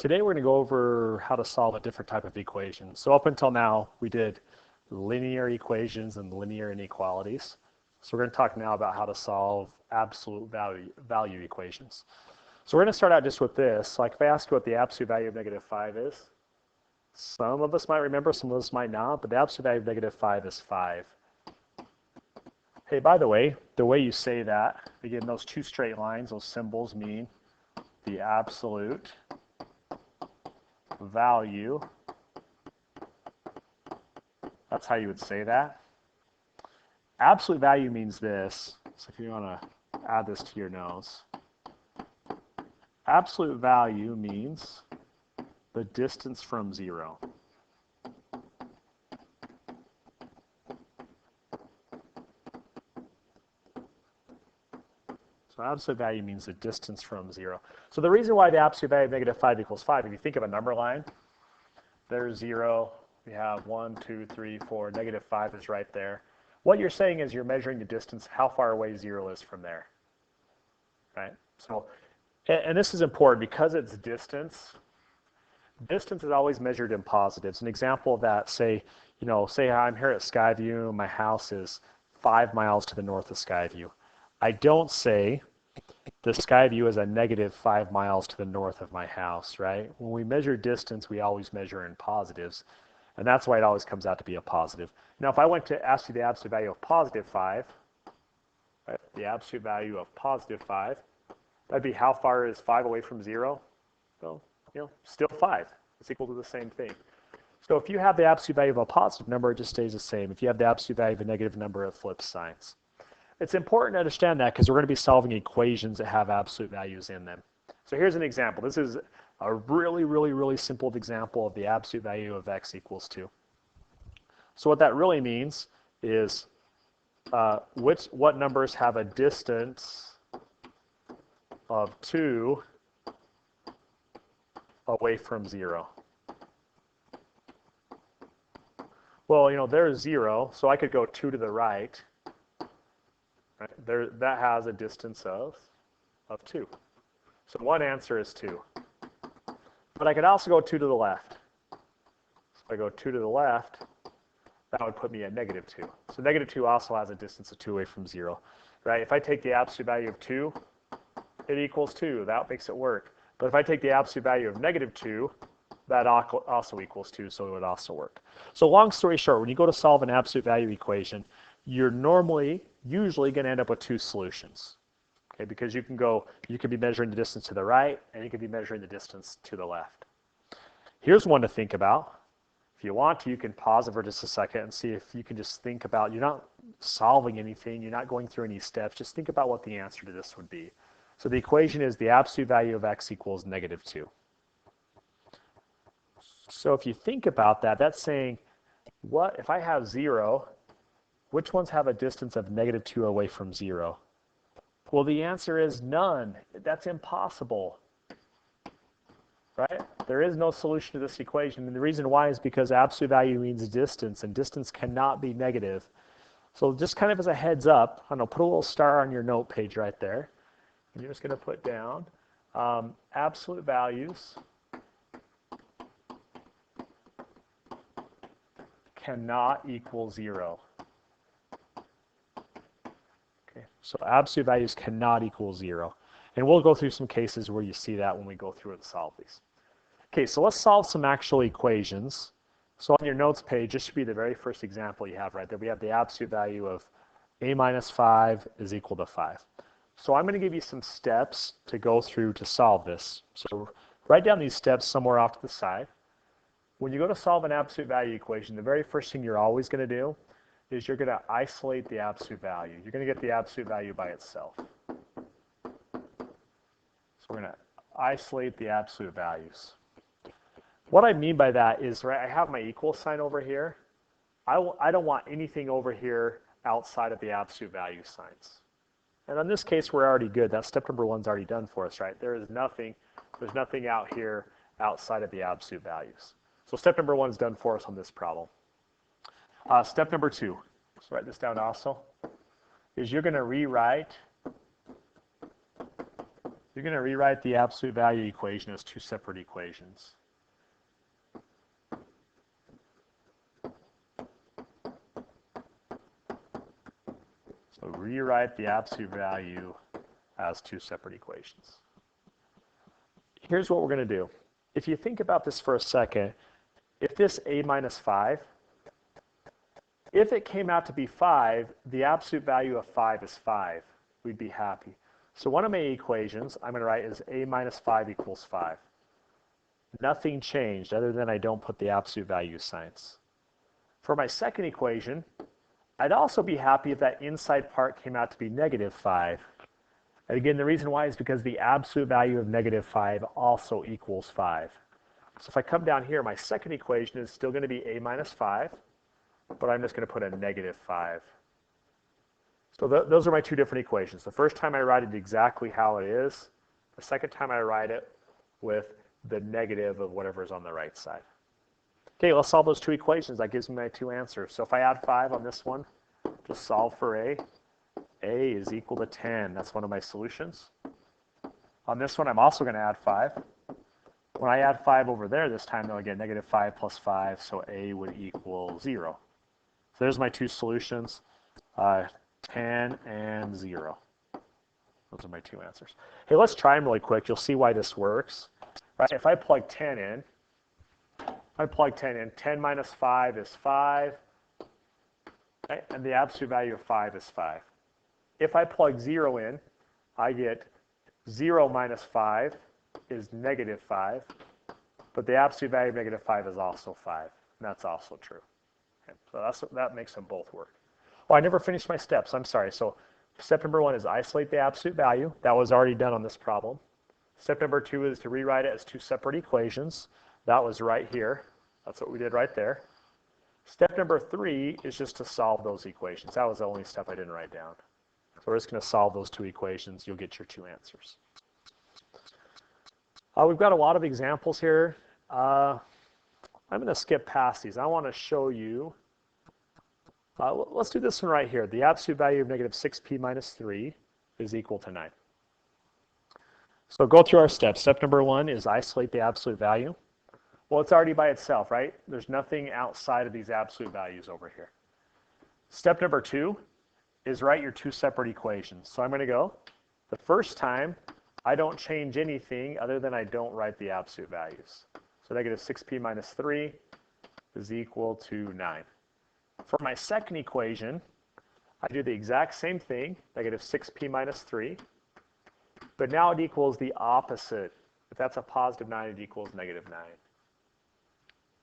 Today we're going to go over how to solve a different type of equation. So up until now, we did linear equations and linear inequalities. So we're going to talk now about how to solve absolute value equations. So we're going to start out just with this. Like if I ask you what the absolute value of -5 is, some of us might remember, some of us might not, but the absolute value of -5 is 5. Hey, by the way you say that, again, those two straight lines, those symbols mean the absolute value. That's how you would say that. Absolute value means this. So if you want to add this to your nose. Absolute value means the distance from 0. So absolute value means the distance from 0. So the reason why the absolute value of -5 equals 5, if you think of a number line, there's 0, we have 1, 2, 3, 4, -5 is right there. What you're saying is you're measuring the distance, how far away 0 is from there, right? So, and this is important because it's distance. Distance is always measured in positives. An example of that, say I'm here at Skyview, my house is 5 miles to the north of Skyview. I don't say the Skyview is a -5 miles to the north of my house, right? When we measure distance, we always measure in positives, and that's why it always comes out to be a positive. Now, if I went to ask you the absolute value of +5, right, the absolute value of +5, that'd be how far is 5 away from 0? Well, still 5. It's equal to the same thing. So if you have the absolute value of a positive number, it just stays the same. If you have the absolute value of a negative number, it flips signs. It's important to understand that because we're going to be solving equations that have absolute values in them. So here's an example. This is a really simple example of the absolute value of x equals 2. So what that really means is what numbers have a distance of 2 away from 0. Well, there's 0, so I could go 2 to the right. Right? That has a distance of 2. So one answer is 2. But I could also go 2 to the left. So if I go 2 to the left, that would put me at -2. So -2 also has a distance of 2 away from 0. Right? If I take the absolute value of 2, it equals 2. That makes it work. But if I take the absolute value of -2, that also equals 2, so it would also work. So long story short, when you go to solve an absolute value equation, you're usually going to end up with 2 solutions. Okay, because you can be measuring the distance to the right, and you can be measuring the distance to the left. Here's one to think about. If you want to, you can pause it for just a second and see if you can just think about, you're not solving anything, you're not going through any steps, just think about what the answer to this would be. So the equation is the absolute value of x equals -2. So if you think about that, that's saying, what if I have 0, which ones have a distance of -2 away from 0? Well, the answer is none. That's impossible, right? There is no solution to this equation, and the reason why is because absolute value means distance, and distance cannot be negative. So just kind of as a heads up, I don't know, put a little star on your note page right there. And you're just going to put down absolute values cannot equal 0. Okay, so absolute values cannot equal 0. And we'll go through some cases where you see that when we go through and solve these. Okay, so let's solve some actual equations. So on your notes page, this should be the very first example you have right there. We have the absolute value of a minus 5 is equal to 5. So I'm going to give you some steps to go through to solve this. So write down these steps somewhere off to the side. When you go to solve an absolute value equation, the very first thing you're always going to do is you're going to isolate the absolute value. You're going to get the absolute value by itself. So we're going to isolate the absolute values. What I mean by that is, right, I have my equal sign over here. I don't want anything over here outside of the absolute value signs. And in this case, we're already good. That step number 1's already done for us, right? There's nothing out here outside of the absolute values. So step number 1 is done for us on this problem. Step number 2, let's write this down also, is you're going to rewrite you're going to rewrite the absolute value equation as two separate equations. So rewrite the absolute value as two separate equations. Here's what we're going to do. If you think about this for a second, if this a minus 5, if it came out to be 5, the absolute value of 5 is 5. We'd be happy. So one of my equations I'm going to write is a minus 5 equals 5. Nothing changed other than I don't put the absolute value signs. For my second equation, I'd also be happy if that inside part came out to be negative 5. And again, the reason why is because the absolute value of negative 5 also equals 5. So if I come down here, my second equation is still going to be a minus 5, but I'm just going to put a negative 5. So those are my two different equations. The first time I write it exactly how it is. The second time I write it with the negative of whatever's on the right side. Okay, let's solve those two equations. That gives me my two answers. So if I add 5 on this one, just solve for a is equal to 10. That's one of my solutions. On this one, I'm also going to add 5. When I add 5 over there this time, though, I get negative 5 plus 5, so a would equal 0. So there's my two solutions, 10 and 0. Those are my two answers. Hey, let's try them really quick. You'll see why this works. Right? If I plug 10 in, 10 minus 5 is 5, right? And the absolute value of 5 is 5. If I plug 0 in, I get 0 minus 5 is negative 5, but the absolute value of negative 5 is also 5, and that's also true. Okay, so that makes them both work. Oh, I never finished my steps. I'm sorry. So step number 1 is isolate the absolute value. That was already done on this problem. Step number 2 is to rewrite it as two separate equations. That was right here. That's what we did right there. Step number 3 is just to solve those equations. That was the only step I didn't write down. So we're just going to solve those two equations. You'll get your two answers. We've got a lot of examples here. I'm going to skip past these. I want to show you. Let's do this one right here. The absolute value of negative 6p minus 3 is equal to 9. So go through our steps. Step number 1 is isolate the absolute value. Well, it's already by itself, right? There's nothing outside of these absolute values over here. Step number 2 is write your two separate equations. So I'm going to go, the first time, I don't change anything other than I don't write the absolute values. So negative 6p minus 3 is equal to 9. For my second equation, I do the exact same thing, negative 6p minus 3, but now it equals the opposite. If that's a positive 9, it equals negative 9.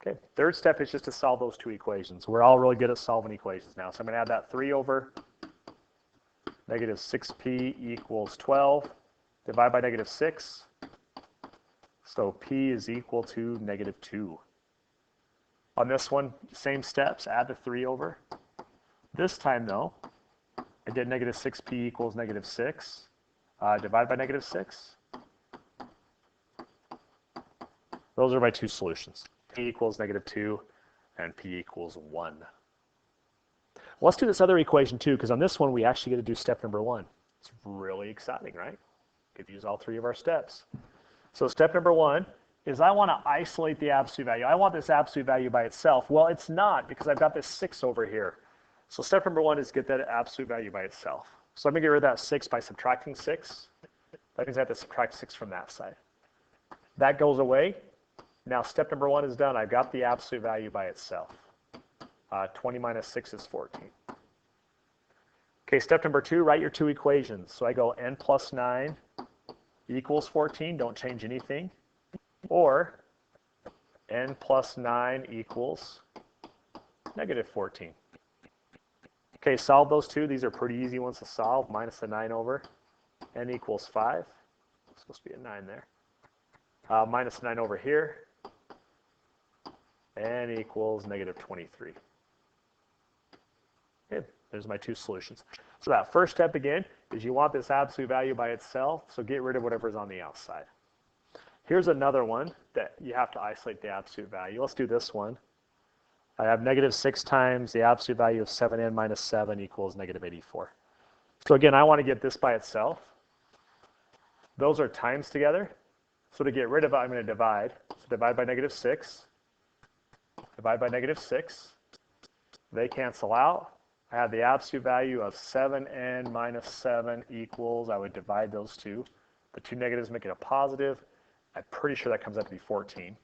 Okay, third step is just to solve those two equations. We're all really good at solving equations now. So I'm going to add that 3 over negative 6p equals 12. Divide by negative 6. So p is equal to negative 2. On this one, same steps, add the 3 over. This time, though, I did negative 6p equals negative 6. Divide by negative 6. Those are my two solutions. P equals negative 2, and p equals 1. Let's do this other equation, too, because on this one, we actually get to do step number 1. It's really exciting, right? Could use all 3 of our steps. So step number 1 is I want to isolate the absolute value. I want this absolute value by itself. Well, it's not because I've got this 6 over here. So step number 1 is get that absolute value by itself. So I'm going to get rid of that 6 by subtracting 6. That means I have to subtract 6 from that side. That goes away. Now step number 1 is done. I've got the absolute value by itself. 20 minus 6 is 14. Okay, step number 2, write your two equations. So I go n plus 9 equals 14. Don't change anything. Or n plus 9 equals negative 14. Okay, solve those two. These are pretty easy ones to solve. Minus the 9 over. N equals 5. It's supposed to be a 9 there. Minus 9 over here. N equals negative 23. Okay, there's my two solutions. So that first step again is you want this absolute value by itself, so get rid of whatever's on the outside. Here's another one that you have to isolate the absolute value. Let's do this one. I have negative 6 times the absolute value of 7n minus 7 equals negative 84. So again, I want to get this by itself. those are times together. So to get rid of it, I'm going to divide. So divide by negative 6. Divide by negative 6. They cancel out. I have the absolute value of 7n minus 7 equals, I would divide those two. The two negatives make it a positive. I'm pretty sure that comes out to be 14.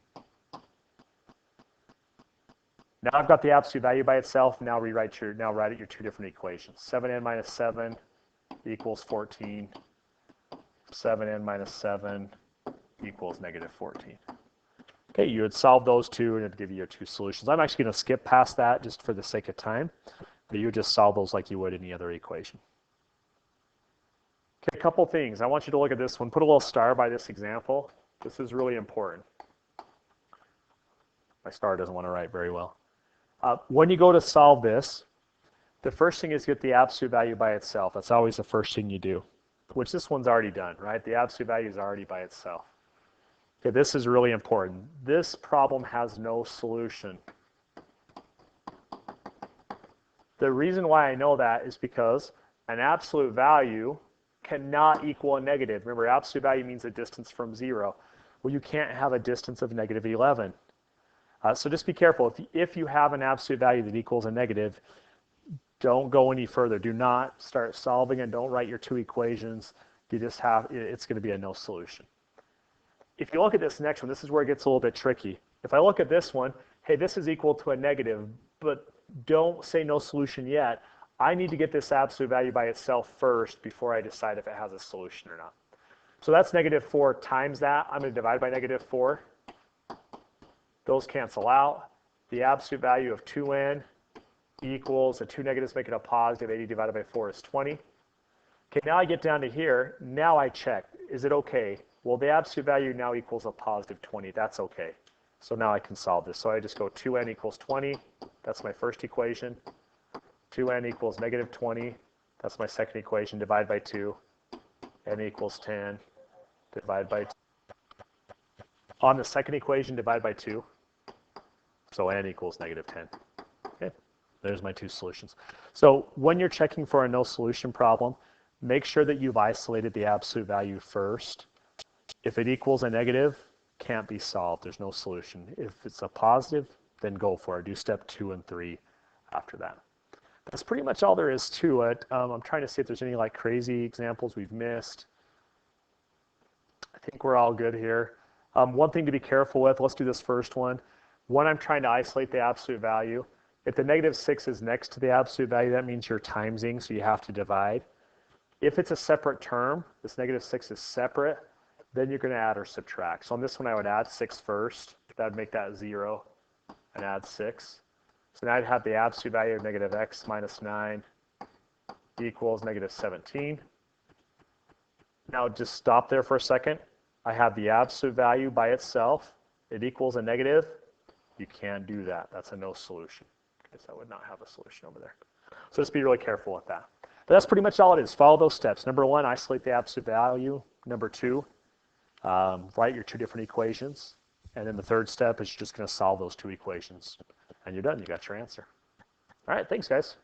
Now I've got the absolute value by itself. Now write it your two different equations. 7n minus 7 equals 14. 7n minus 7 equals negative 14. Okay, you would solve those two and it'd give you your two solutions. I'm actually going to skip past that just for the sake of time, but you would just solve those like you would any other equation. Okay, a couple things. I want you to look at this one. Put a little star by this example. This is really important. My star doesn't want to write very well. When you go to solve this, the first thing is get the absolute value by itself. That's always the first thing you do, which this one's already done, right? The absolute value is already by itself. Okay, this is really important. This problem has no solution. The reason why I know that is because an absolute value cannot equal a negative. Remember, absolute value means a distance from 0. Well, you can't have a distance of negative 11. So just be careful. If you have an absolute value that equals a negative, don't go any further. Do not start solving and don't write your two equations. You just have, it's going to be a no solution. If you look at this next one, this is where it gets a little bit tricky. If I look at this one, hey, this is equal to a negative, but don't say no solution yet. I need to get this absolute value by itself first before I decide if it has a solution or not. So that's negative 4 times that. I'm going to divide by negative 4. Those cancel out. The absolute value of 2n equals, the two negatives make it a positive. 80 divided by 4 is 20. Okay, now I get down to here. Now I check. Is it okay? Well, the absolute value now equals a positive 20. That's okay. So now I can solve this. So I just go 2n equals 20. That's my first equation. 2n equals negative 20. That's my second equation. Divide by 2. n equals 10. Divide by 2. On the second equation, divide by 2. So n equals negative 10. Okay, there's my two solutions. So when you're checking for a no solution problem, make sure that you've isolated the absolute value first. If it equals a negative, can't be solved. There's no solution. If it's a positive, then go for it. Do step 2 and 3 after that. That's pretty much all there is to it. I'm trying to see if there's any like crazy examples we've missed. I think we're all good here. One thing to be careful with, let's do this first one. When I'm trying to isolate the absolute value, if the negative 6 is next to the absolute value, that means you're timesing, so you have to divide. If it's a separate term, this negative 6 is separate, then you're going to add or subtract. So on this one, I would add 6 first. That would make that 0 and add 6. So now I'd have the absolute value of negative x minus 9 equals negative 17. Now just stop there for a second. I have the absolute value by itself. It equals a negative. You can't do that. That's a no solution. Okay, so I would not have a solution over there. So just be really careful with that. But that's pretty much all it is. Follow those steps. Number 1, isolate the absolute value. Number 2, write your two different equations. And then the third step is you're just going to solve those two equations. And you're done. You got your answer. All right, thanks, guys.